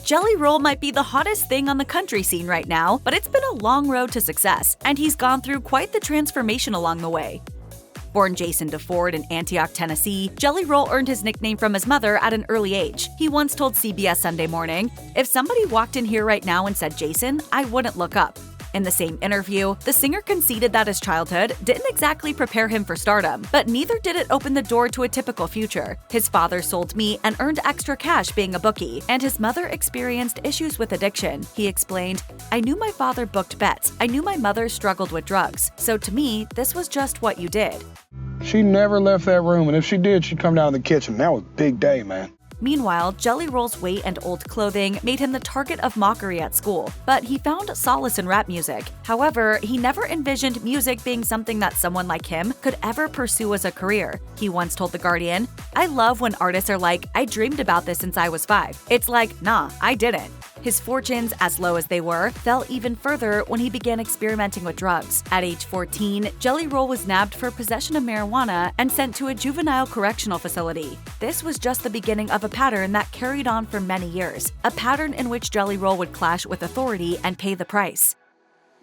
Jelly Roll might be the hottest thing on the country scene right now, but it's been a long road to success, and he's gone through quite the transformation along the way. Born Jason DeFord in Antioch, Tennessee, Jelly Roll earned his nickname from his mother at an early age. He once told CBS Sunday Morning, "If somebody walked in here right now and said Jason, I wouldn't look up." In the same interview, the singer conceded that his childhood didn't exactly prepare him for stardom, but neither did it open the door to a typical future. His father sold meat and earned extra cash being a bookie, and his mother experienced issues with addiction. He explained, "I knew my father booked bets. I knew my mother struggled with drugs. So to me, this was just what you did." She never left that room, and if she did, she'd come down to the kitchen. That was a big day, man. Meanwhile, Jelly Roll's weight and old clothing made him the target of mockery at school, but he found solace in rap music. However, he never envisioned music being something that someone like him could ever pursue as a career. He once told The Guardian, "I love when artists are like, I dreamed about this since I was 5. It's like, nah, I didn't." His fortunes, as low as they were, fell even further when he began experimenting with drugs. At age 14, Jelly Roll was nabbed for possession of marijuana and sent to a juvenile correctional facility. This was just the beginning of a pattern that carried on for many years, a pattern in which Jelly Roll would clash with authority and pay the price.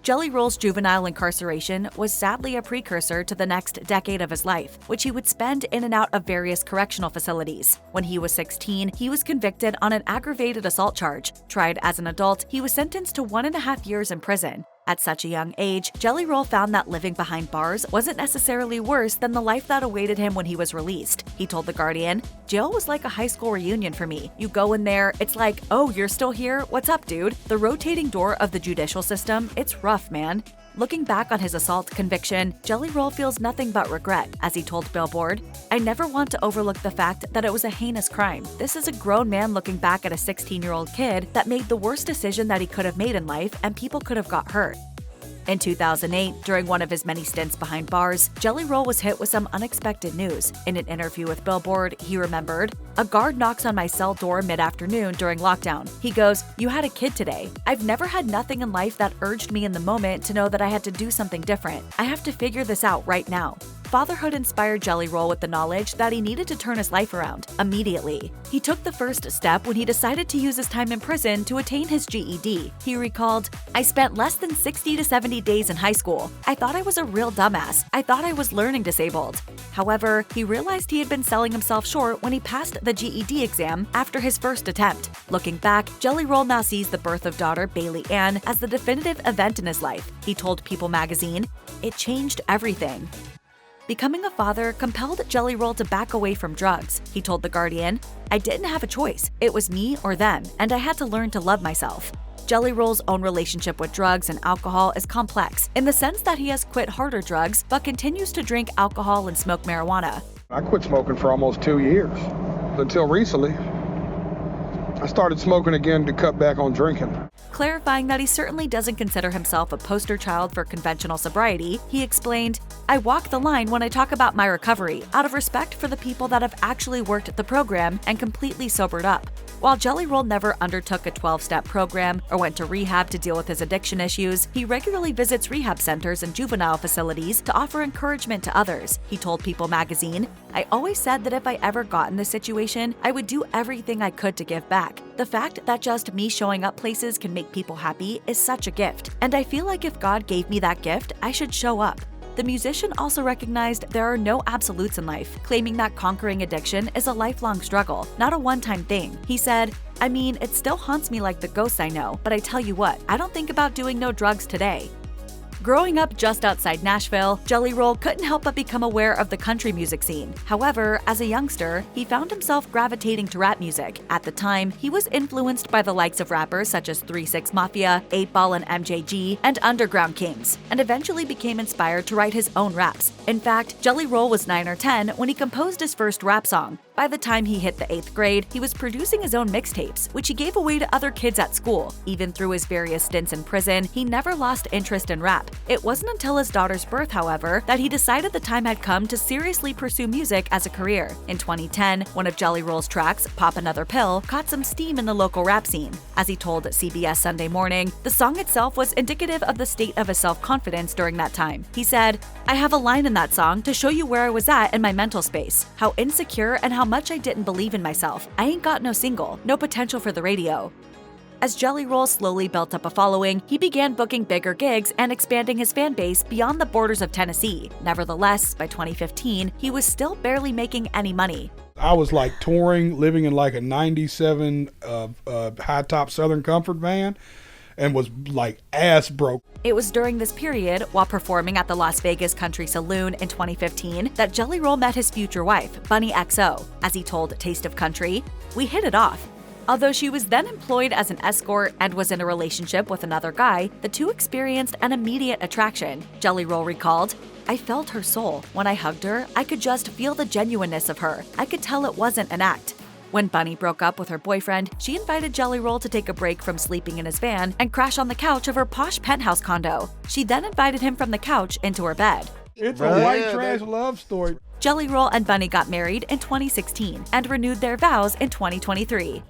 Jelly Roll's juvenile incarceration was sadly a precursor to the next decade of his life, which he would spend in and out of various correctional facilities. When he was 16, he was convicted on an aggravated assault charge. Tried as an adult, he was sentenced to 1.5 years in prison. At such a young age, Jelly Roll found that living behind bars wasn't necessarily worse than the life that awaited him when he was released. He told The Guardian, "Jail was like a high school reunion for me. You go in there, it's like, oh, you're still here? What's up, dude? The rotating door of the judicial system, it's rough, man." Looking back on his assault conviction, Jelly Roll feels nothing but regret, as he told Billboard, "I never want to overlook the fact that it was a heinous crime. This is a grown man looking back at a 16-year-old kid that made the worst decision that he could have made in life, and people could have got hurt." In 2008, during one of his many stints behind bars, Jelly Roll was hit with some unexpected news. In an interview with Billboard, he remembered, "A guard knocks on my cell door mid-afternoon during lockdown. He goes, 'You had a kid today.' I've never had nothing in life that urged me in the moment to know that I had to do something different. I have to figure this out right now." Fatherhood inspired Jelly Roll with the knowledge that he needed to turn his life around immediately. He took the first step when he decided to use his time in prison to attain his GED. He recalled, "I spent less than 60 to 70 days in high school. I thought I was a real dumbass. I thought I was learning disabled." However, he realized he had been selling himself short when he passed the GED exam after his first attempt. Looking back, Jelly Roll now sees the birth of daughter Bailey Ann as the definitive event in his life. He told People magazine, "It changed everything." Becoming a father compelled Jelly Roll to back away from drugs. He told The Guardian, "I didn't have a choice. It was me or them, and I had to learn to love myself." Jelly Roll's own relationship with drugs and alcohol is complex, in the sense that he has quit harder drugs but continues to drink alcohol and smoke marijuana. I quit smoking for almost 2 years, until recently. I started smoking again to cut back on drinking. Clarifying that he certainly doesn't consider himself a poster child for conventional sobriety, he explained, "I walk the line when I talk about my recovery, out of respect for the people that have actually worked the program and completely sobered up." While Jelly Roll never undertook a 12-step program or went to rehab to deal with his addiction issues, he regularly visits rehab centers and juvenile facilities to offer encouragement to others. He told People magazine, "I always said that if I ever got in this situation, I would do everything I could to give back. The fact that just me showing up places can make people happy is such a gift, and I feel like if God gave me that gift, I should show up." The musician also recognized there are no absolutes in life, claiming that conquering addiction is a lifelong struggle, not a one-time thing. He said, "I mean, it still haunts me like the ghosts I know, but I tell you what, I don't think about doing no drugs today." Growing up just outside Nashville, Jelly Roll couldn't help but become aware of the country music scene. However, as a youngster, he found himself gravitating to rap music. At the time, he was influenced by the likes of rappers such as 3 6 Mafia, 8 Ball and MJG, and Underground Kings, and eventually became inspired to write his own raps. In fact, Jelly Roll was 9 or 10 when he composed his first rap song. By the time he hit the 8th grade, he was producing his own mixtapes, which he gave away to other kids at school. Even through his various stints in prison, he never lost interest in rap. It wasn't until his daughter's birth, however, that he decided the time had come to seriously pursue music as a career. In 2010, one of Jelly Roll's tracks, Pop Another Pill, caught some steam in the local rap scene. As he told CBS Sunday Morning, the song itself was indicative of the state of his self-confidence during that time. He said, "I have a line in that song to show you where I was at in my mental space, how insecure and how much I didn't believe in myself. I ain't got no single, no potential for the radio." As Jelly Roll slowly built up a following, he began booking bigger gigs and expanding his fan base beyond the borders of Tennessee. Nevertheless, by 2015, he was still barely making any money. I was like touring, living in like a 97 high-top Southern Comfort van, and was like ass broke. It was during this period, while performing at the Las Vegas Country Saloon in 2015, that Jelly Roll met his future wife, Bunnie Xo. As he told Taste of Country, "We hit it off." Although she was then employed as an escort and was in a relationship with another guy, the two experienced an immediate attraction. Jelly Roll recalled, "I felt her soul. When I hugged her, I could just feel the genuineness of her. I could tell it wasn't an act." When Bunnie broke up with her boyfriend, she invited Jelly Roll to take a break from sleeping in his van and crash on the couch of her posh penthouse condo. She then invited him from the couch into her bed. It's a white trash love story. Jelly Roll and Bunnie got married in 2016 and renewed their vows in 2023.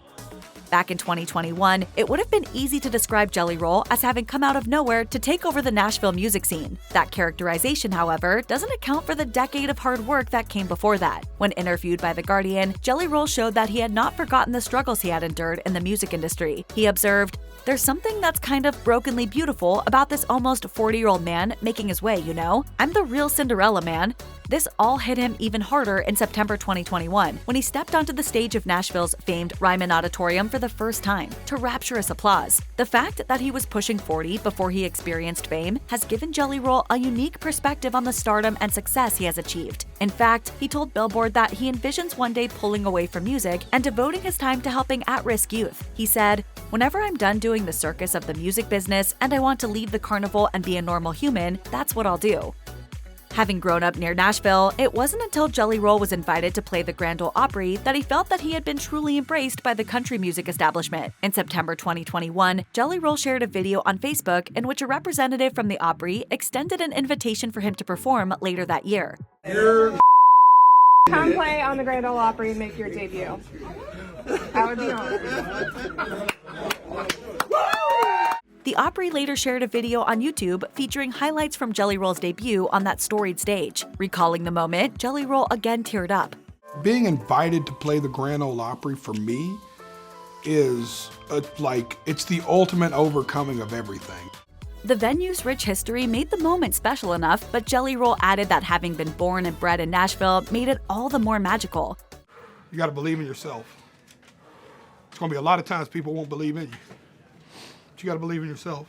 Back in 2021, it would have been easy to describe Jelly Roll as having come out of nowhere to take over the Nashville music scene. That characterization, however, doesn't account for the decade of hard work that came before that. When interviewed by The Guardian, Jelly Roll showed that he had not forgotten the struggles he had endured in the music industry. He observed, "There's something that's kind of brokenly beautiful about this almost 40-year-old man making his way, you know? I'm the real Cinderella man." This all hit him even harder in September 2021, when he stepped onto the stage of Nashville's famed Ryman Auditorium for the first time, to rapturous applause. The fact that he was pushing 40 before he experienced fame has given Jelly Roll a unique perspective on the stardom and success he has achieved. In fact, he told Billboard that he envisions one day pulling away from music and devoting his time to helping at-risk youth. He said, "Whenever I'm done doing the circus of the music business and I want to leave the carnival and be a normal human, that's what I'll do." Having grown up near Nashville, it wasn't until Jelly Roll was invited to play the Grand Ole Opry that he felt that he had been truly embraced by the country music establishment. In September 2021, Jelly Roll shared a video on Facebook in which a representative from the Opry extended an invitation for him to perform later that year. Come play on the Grand Ole Opry and make your debut. That would be awesome. The Opry later shared a video on YouTube featuring highlights from Jelly Roll's debut on that storied stage. Recalling the moment, Jelly Roll again teared up. Being invited to play the Grand Ole Opry for me is it's the ultimate overcoming of everything. The venue's rich history made the moment special enough, but Jelly Roll added that having been born and bred in Nashville made it all the more magical. You gotta believe in yourself. It's gonna be a lot of times people won't believe in you. But you gotta believe in yourself.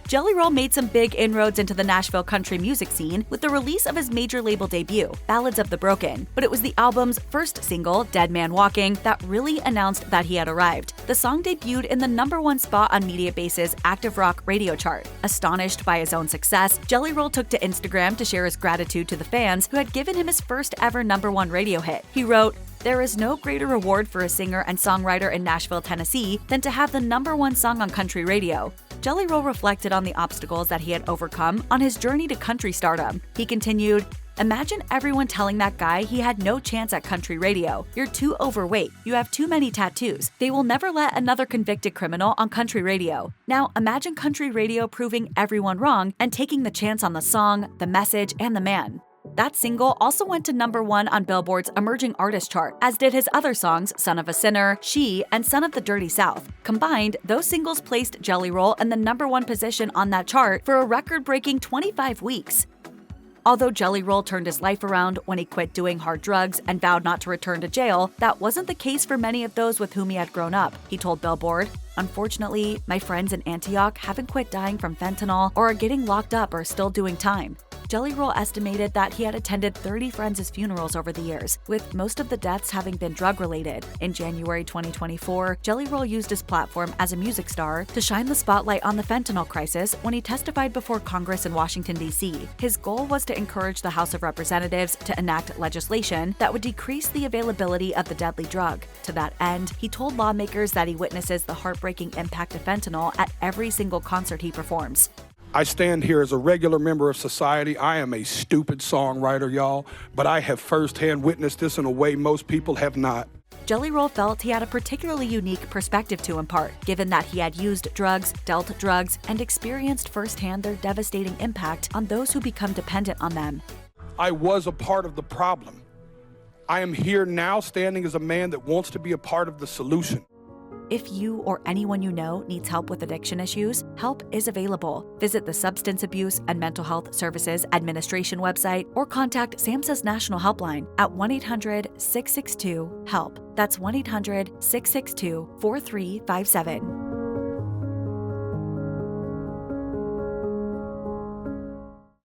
Jelly Roll made some big inroads into the Nashville country music scene with the release of his major label debut, Ballads of the Broken. But it was the album's first single, Dead Man Walking, that really announced that he had arrived. The song debuted in the #1 spot on Mediabase's Active Rock radio chart. Astonished by his own success, Jelly Roll took to Instagram to share his gratitude to the fans who had given him his first ever #1 radio hit. He wrote, "There is no greater reward for a singer and songwriter in Nashville, Tennessee than to have the #1 song on country radio." Jelly Roll reflected on the obstacles that he had overcome on his journey to country stardom. He continued, "Imagine everyone telling that guy he had no chance at country radio. You're too overweight. You have too many tattoos. They will never let another convicted criminal on country radio. Now imagine country radio proving everyone wrong and taking the chance on the song, the message, and the man." That single also went to #1 on Billboard's Emerging Artist chart, as did his other songs Son of a Sinner, She, and Son of the Dirty South. Combined, those singles placed Jelly Roll in the #1 position on that chart for a record-breaking 25 weeks. Although Jelly Roll turned his life around when he quit doing hard drugs and vowed not to return to jail, that wasn't the case for many of those with whom he had grown up. He told Billboard, "Unfortunately, my friends in Antioch haven't quit dying from fentanyl or are getting locked up or still doing time." Jelly Roll estimated that he had attended 30 friends' funerals over the years, with most of the deaths having been drug-related. In January 2024, Jelly Roll used his platform as a music star to shine the spotlight on the fentanyl crisis when he testified before Congress in Washington, D.C. His goal was to encourage the House of Representatives to enact legislation that would decrease the availability of the deadly drug. To that end, he told lawmakers that he witnesses the heartbreaking impact of fentanyl at every single concert he performs. I stand here as a regular member of society. I am a stupid songwriter, y'all, but I have firsthand witnessed this in a way most people have not. Jelly Roll felt he had a particularly unique perspective to impart, given that he had used drugs, dealt drugs, and experienced firsthand their devastating impact on those who become dependent on them. I was a part of the problem. I am here now standing as a man that wants to be a part of the solution. If you or anyone you know needs help with addiction issues, help is available. Visit the Substance Abuse and Mental Health Services Administration website or contact SAMHSA's National Helpline at 1-800-662-HELP. That's 1-800-662-4357.